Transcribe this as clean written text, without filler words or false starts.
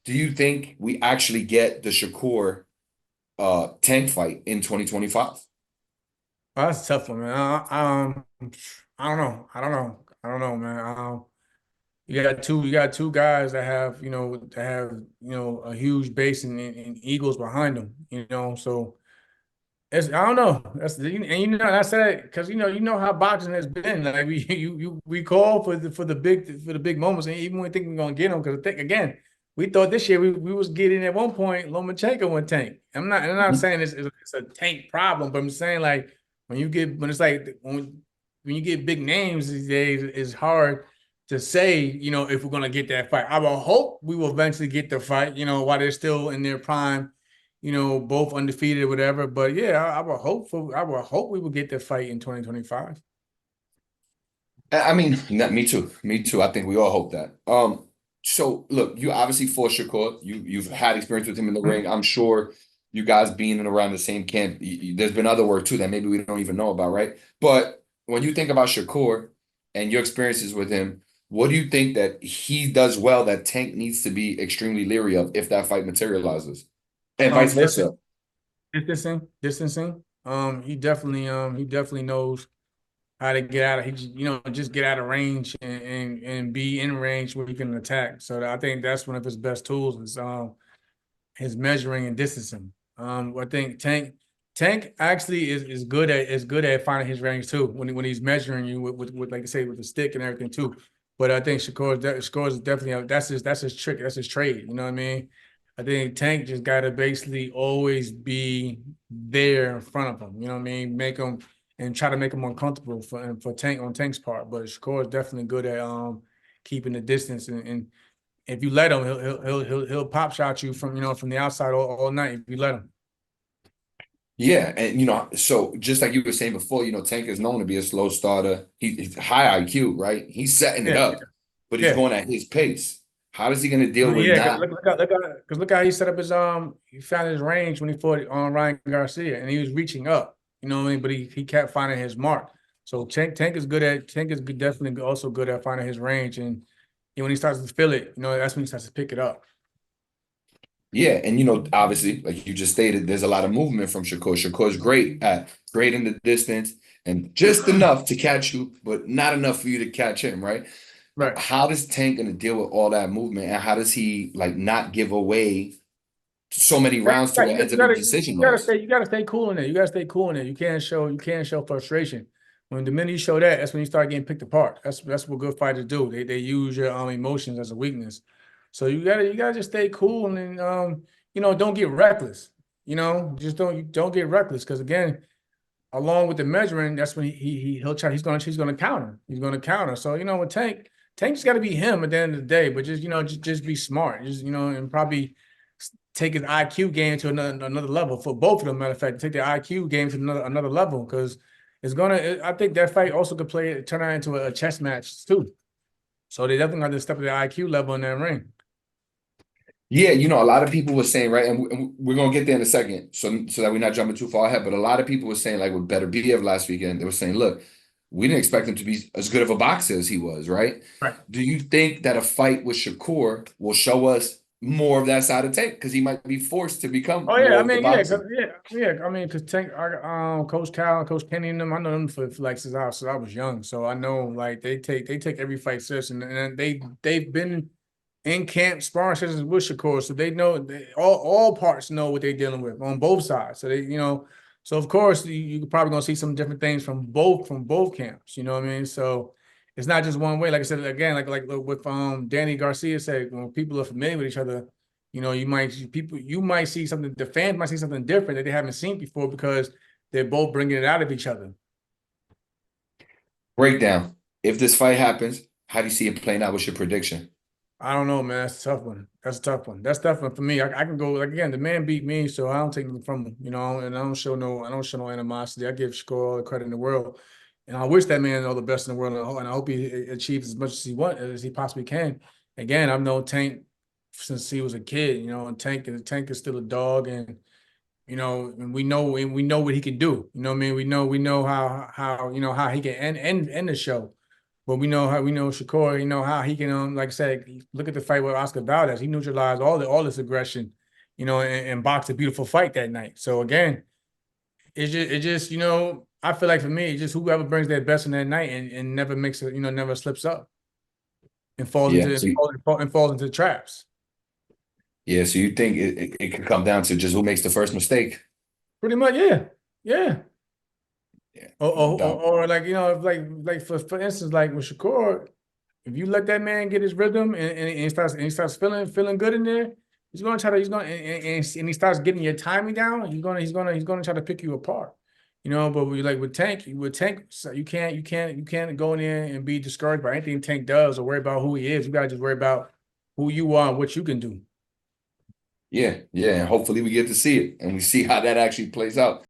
do you think we actually get the Shakur Tank fight in 2025? Oh, that's a tough one, man. I don't know. Man. You got two guys that have, a huge base and egos behind them, So I don't know. I said it because you know how boxing has been. Like we call for the big moments, and even when we think we're gonna get them, because I think again, we thought this year we was getting at one point Lomachenko and Tank. I'm not saying it's a Tank problem, but I'm saying like when it's like when you get big names these days, it's hard to say, if we're gonna get that fight. I will hope we will eventually get the fight, while they're still in their prime, both undefeated or whatever. But yeah, I would hope we will get the fight in 2025. I mean, me too. Me too. I think we all hope that. So look, you obviously fought Shakur. You've had experience with him in the ring. I'm sure you guys being in around the same camp, there's been other work too that maybe we don't even know about, right? But when you think about Shakur and your experiences with him, what do you think that he does well that Tank needs to be extremely leery of if that fight materializes? And vice versa. Distancing. He definitely knows how to get out of just get out of range and be in range where he can attack. So I think that's one of his best tools is his measuring and distancing. I think Tank actually is good at finding his range too when he's measuring you with like I say with the stick and everything too. But I think Shakur is definitely that's his trick, that's his trade. You know what I mean? I think Tank just got to basically always be there in front of him. You know what I mean? Make him and try to make him uncomfortable for Tank on Tank's part. But Shakur is definitely good at keeping the distance and if you let him, he'll pop shot you from from the outside all night if you let him. Yeah, and so just like you were saying before, Tank is known to be a slow starter. He's high IQ, right? He's setting it Yeah, up, but he's yeah. going at his pace. How is he going to I deal mean, with yeah, because not? look how he set up his he found his range when he fought on Ryan Garcia and he was reaching up, you know what I mean? But he kept finding his mark. So Tank is definitely also good at finding his range and when he starts to feel it, that's when he starts to pick it up. Yeah, and obviously, like you just stated, there's a lot of movement from Shakur. Shakur's great in the distance and just enough to catch you, but not enough for you to catch him, right? Right. How does Tank going to deal with all that movement, and how does he like not give away so many rounds to what ends up a decision loss? You gotta stay cool in there. You gotta stay cool in there. You can't show frustration. When the minute you show that, that's when you start getting picked apart. That's what good fighters do. They use your emotions as a weakness. So you gotta just stay cool and don't get reckless. Just don't get reckless because again, along with the measuring, that's when he'll try. He's gonna counter. He's gonna counter. So with Tank's got to be him at the end of the day. But just just be smart. Just and probably take his IQ game to another level for both of them. Matter of fact, take the IQ game to another level because it's gonna. I think that fight also could turn out into a chess match too. So they definitely got to step to the IQ level in that ring. Yeah, a lot of people were saying, right, and we're gonna get there in a second, so that we're not jumping too far ahead. But a lot of people were saying, like with Better BF last weekend, they were saying, look, we didn't expect him to be as good of a boxer as he was, right? Right. Do you think that a fight with Shakur will show us more of that side of Tank? Because he might be forced to become Oh yeah, I more of the mean, boxer. yeah. I mean, because Coach Cal, and Coach Kenny, and them, I know them for like since I was young, so I know like they take every fight serious, and they've been in camp sparring sessions with Shakur, so they know all parts know what they're dealing with on both sides. So so of course you probably gonna see some different things from both camps. You know what I mean? So it's not just one way. Like I said again, like with Danny Garcia said, when people are familiar with each other, you might see something. The fans might see something different that they haven't seen before because they're both bringing it out of each other. Breakdown. If this fight happens, how do you see it playing out? What's your prediction? I don't know, man. That's a tough one. That's a tough one. That's tough one for me. I can go like again. The man beat me, so I don't take anything from him, and I don't show no animosity. I give Shakur all the credit in the world, and I wish that man all the best in the world, and I hope he achieves as much as he possibly can. Again, I've known Tank since he was a kid, and Tank is still a dog, and we know what he can do. You know what I mean? We know how how he can end the show But we know Shakur, how he can like I said, look at the fight with Oscar Valdez. He neutralized all this aggression, and boxed a beautiful fight that night. So again, it just I feel like for me, it's just whoever brings their best in that night and never makes it, never slips up and falls Yeah. into So and falls into traps. yeah. So you think it could come down to just who makes the first mistake? Pretty much, yeah. Yeah. Yeah, Or no or, doubt. or, or like, if like for instance, like with Shakur, if you let that man get his rhythm and he starts feeling good in there, and he starts getting your timing down, he's gonna try to pick you apart. But with Tank, so you can't go in there and be discouraged by anything Tank does or worry about who he is. You gotta just worry about who you are and what you can do. Yeah, yeah. And hopefully we get to see it and we see how that actually plays out.